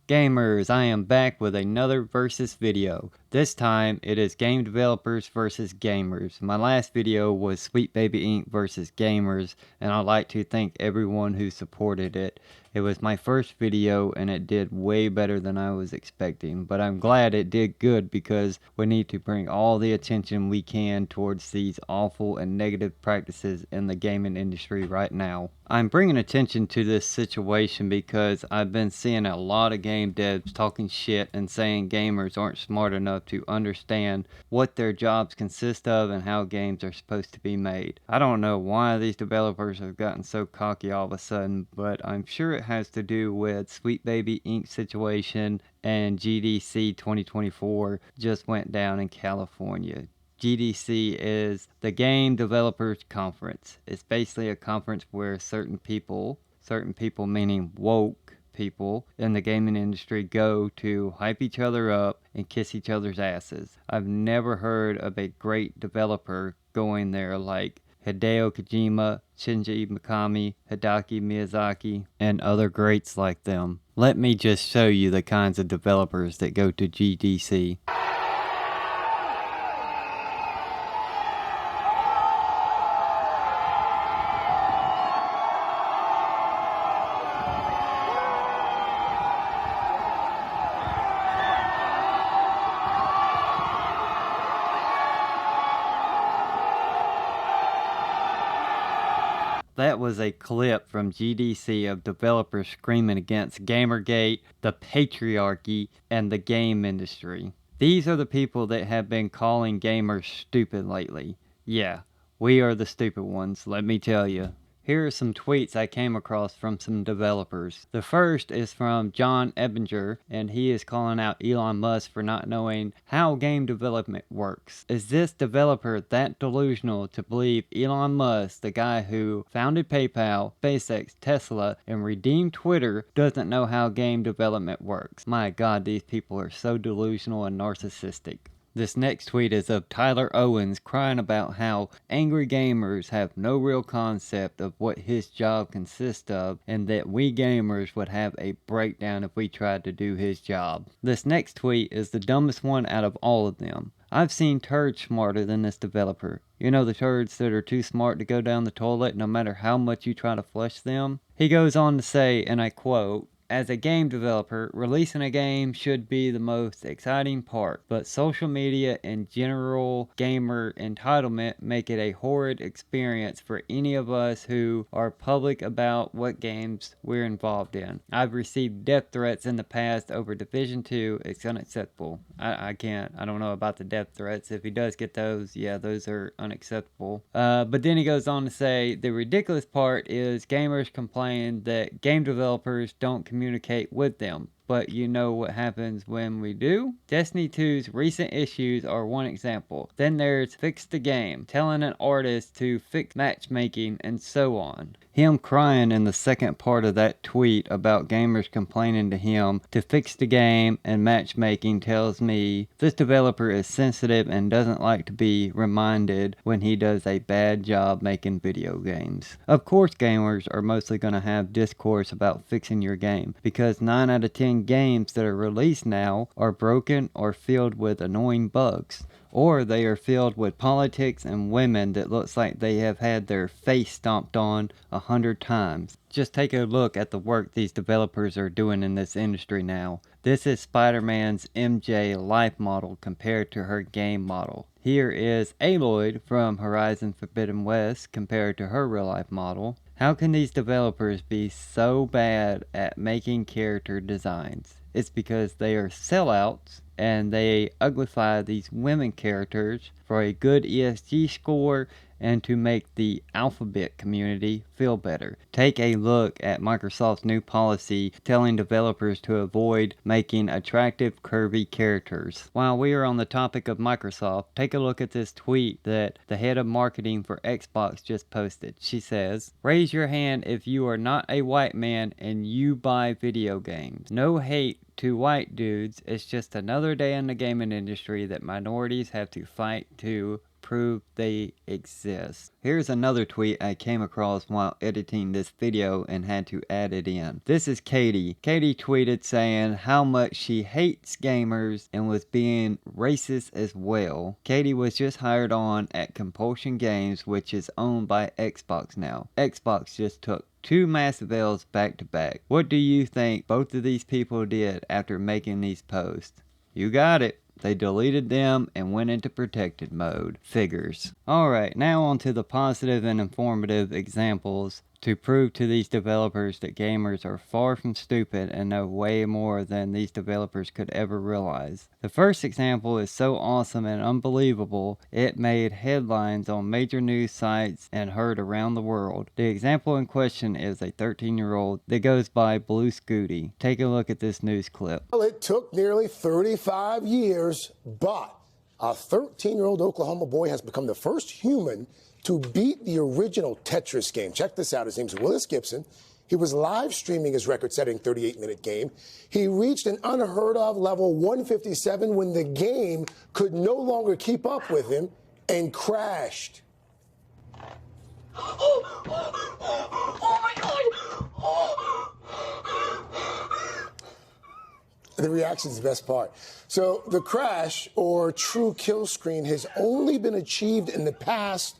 Gamers, I am back with another versus video. This time, it is game developers versus gamers. My last video was Sweet Baby Inc. versus gamers, and I'd like to thank everyone who supported it. It was my first video, and it did way better than I was expecting, but I'm glad it did good because we need to bring all the attention we can towards these awful and negative practices in the gaming industry right now. I'm bringing attention to this situation because I've been seeing a lot of game devs talking shit and saying gamers aren't smart enough to understand what their jobs consist of and how games are supposed to be made. I don't know why these developers have gotten so cocky all of a sudden, but I'm sure it has to do with Sweet Baby Inc. situation and GDC 2024 just went down in California. GDC is the Game Developers Conference. It's basically a conference where certain people meaning woke people in the gaming industry, go to hype each other up and kiss each other's asses. I've never heard of a great developer going there like Hideo Kojima, Shinji Mikami, Hideki Miyazaki, and other greats like them. Let me just show you the kinds of developers that go to GDC. That was a clip from GDC of developers screaming against Gamergate, the patriarchy, and the game industry. These are the people that have been calling gamers stupid lately. Yeah, we are the stupid ones, let me tell you. Here are some tweets I came across from some developers. The first is from John Ebinger, and he is calling out Elon Musk for not knowing how game development works. Is this developer that delusional to believe Elon Musk, the guy who founded PayPal, SpaceX, Tesla, and redeemed Twitter, doesn't know how game development works? My God, these people are so delusional and narcissistic. This next tweet is of Tyler Owens crying about how angry gamers have no real concept of what his job consists of and that we gamers would have a breakdown if we tried to do his job. This next tweet is the dumbest one out of all of them. I've seen turds smarter than this developer. You know, the turds that are too smart to go down the toilet no matter how much you try to flush them? He goes on to say, and I quote, "As a game developer, releasing a game should be the most exciting part, but social media and general gamer entitlement make it a horrid experience for any of us who are public about what games we're involved in. I've received death threats in the past over Division 2. It's unacceptable." I don't know about the death threats. If he does get those, yeah, those are unacceptable. But then he goes on to say, "The ridiculous part is gamers complain that game developers don't communicate with them. But you know what happens when we do? Destiny 2's recent issues are one example. Then there's Fix the Game, telling an artist to fix matchmaking, and so on." Him crying in the second part of that tweet about gamers complaining to him to fix the game and matchmaking tells me this developer is sensitive and doesn't like to be reminded when he does a bad job making video games. Of course gamers are mostly going to have discourse about fixing your game, because 9 out of 10 games that are released now are broken or filled with annoying bugs, or they are filled with politics and women that looks like they have had their face stomped on 100 times. Just take a look at the work these developers are doing in this industry now. This is Spider-Man's MJ life model compared to her game model. Here is Aloy from Horizon Forbidden West compared to her real life model. How can these developers be so bad at making character designs? It's because they are sellouts and they uglify these women characters for a good ESG score and to make the alphabet community feel better. Take a look at Microsoft's new policy telling developers to avoid making attractive curvy characters. While we are on the topic of Microsoft, take a look at this tweet that the head of marketing for Xbox just posted. She says, "Raise your hand if you are not a white man and you buy video games. No hate to white dudes, it's just another day in the gaming industry that minorities have to fight to prove they exist. Here's another tweet I came across while editing this video and had to add it in. This is Katie. Katie tweeted saying how much she hates gamers and was being racist as well. Katie was just hired on at Compulsion Games, which is owned by Xbox now. Xbox just took 2 massive L's back to back. What do you think both of these people did after making these posts? You got it. They deleted them and went into protected mode. Figures. Alright, now on to the positive and informative examples to prove to these developers that gamers are far from stupid and know way more than these developers could ever realize. The first example is so awesome and unbelievable, it made headlines on major news sites and heard around the world. The example in question is a 13-year-old that goes by Blue Scooty. Take a look at this news clip. Well, it took nearly 35 years, but a 13-year-old Oklahoma boy has become the first human to beat the original Tetris game. Check this out. His name's Willis Gibson. He was live streaming his record-setting 38-minute game. He reached an unheard of level 157 when the game could no longer keep up with him and crashed. Oh my God! The reaction is the best part. So the crash, or true kill screen, has only been achieved in the past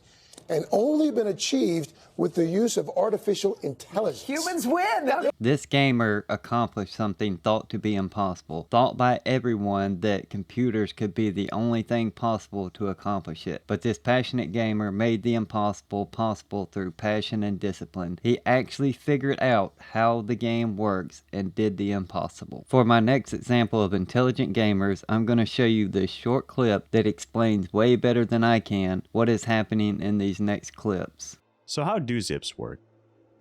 and only been achieved with the use of artificial intelligence. Humans win! This gamer accomplished something thought to be impossible. Thought by everyone that computers could be the only thing possible to accomplish it. But this passionate gamer made the impossible possible through passion and discipline. He actually figured out how the game works and did the impossible. For my next example of intelligent gamers, I'm going to show you this short clip that explains way better than I can what is happening in these next clips. So how do zips work?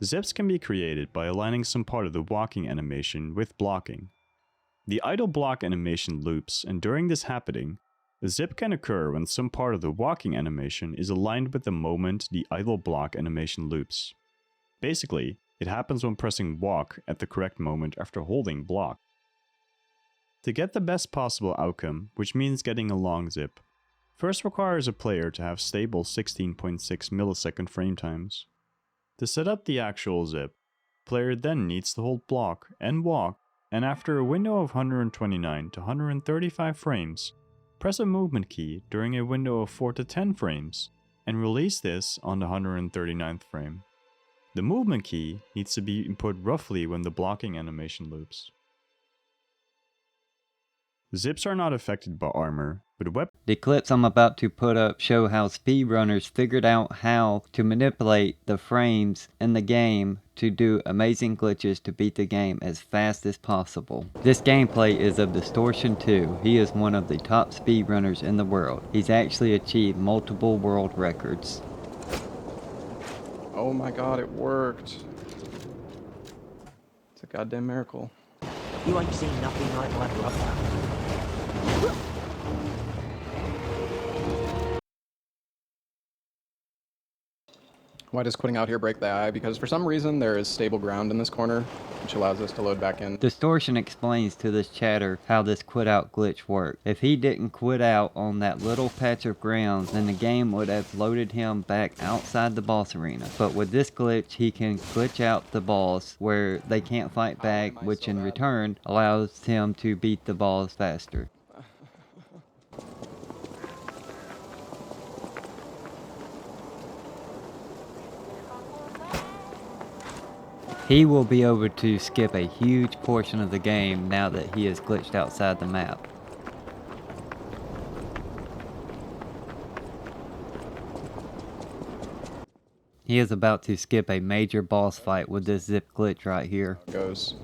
Zips can be created by aligning some part of the walking animation with blocking. The idle block animation loops, and during this happening, a zip can occur when some part of the walking animation is aligned with the moment the idle block animation loops. Basically, it happens when pressing walk at the correct moment after holding block. To get the best possible outcome, which means getting a long zip, first requires a player to have stable 16.6 millisecond frame times. To set up the actual zip, player then needs to hold block and walk, and after a window of 129 to 135 frames, press a movement key during a window of 4 to 10 frames, and release this on the 139th frame. The movement key needs to be input roughly when the blocking animation loops. Zips are not affected by armor, but the clips I'm about to put up show how speedrunners figured out how to manipulate the frames in the game to do amazing glitches to beat the game as fast as possible. This gameplay is of Distortion 2. He is one of the top speedrunners in the world. He's actually achieved multiple world records. Oh my God, it worked. It's a goddamn miracle. You ain't seen nothing like my brother. Why does quitting out here break the eye? Because for some reason there is stable ground in this corner, which allows us to load back in. Distortion explains to this chatter how this quit out glitch worked. If he didn't quit out on that little patch of ground, then the game would have loaded him back outside the boss arena. But with this glitch, he can glitch out the boss where they can't fight back, which in return allows him to beat the boss faster. He will be able to skip a huge portion of the game now that he is glitched outside the map. He is about to skip a major boss fight with this zip glitch right here. Goes.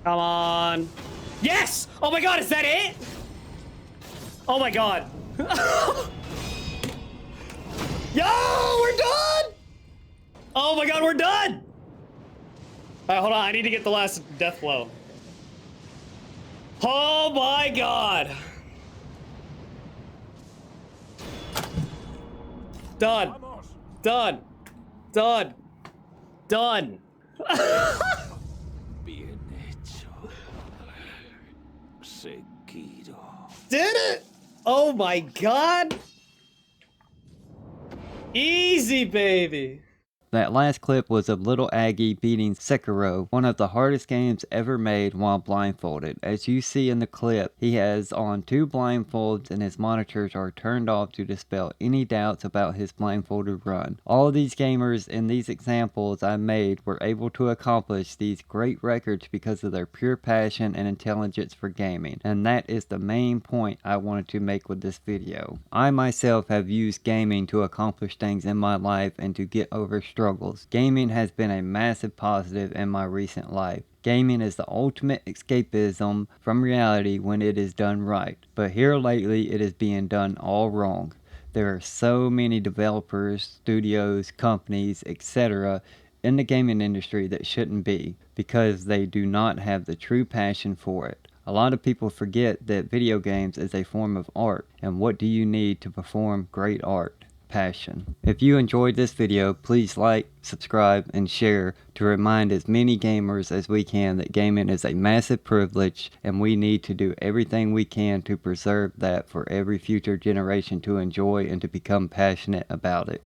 Come on. Yes! Oh my God, is that it? Oh my god. Yo, we're done! Oh my god, we're done! Alright, hold on, I need to get the last death blow. Oh my god! Done. Done. Done. Done. Did it? Oh my god! Easy, baby. That last clip was of little Aggie beating Sekiro, one of the hardest games ever made while blindfolded. As you see in the clip, he has on 2 blindfolds and his monitors are turned off to dispel any doubts about his blindfolded run. All of these gamers in these examples I made were able to accomplish these great records because of their pure passion and intelligence for gaming, and that is the main point I wanted to make with this video. I myself have used gaming to accomplish things in my life and to get over struggles. Gaming has been a massive positive in my recent life. Gaming is the ultimate escapism from reality when it is done right, but here lately it is being done all wrong. There are so many developers, studios, companies, etc. in the gaming industry that shouldn't be, because they do not have the true passion for it. A lot of people forget that video games is a form of art, and what do you need to perform great art? Passion. If you enjoyed this video, please like, subscribe, and share to remind as many gamers as we can that gaming is a massive privilege and we need to do everything we can to preserve that for every future generation to enjoy and to become passionate about it.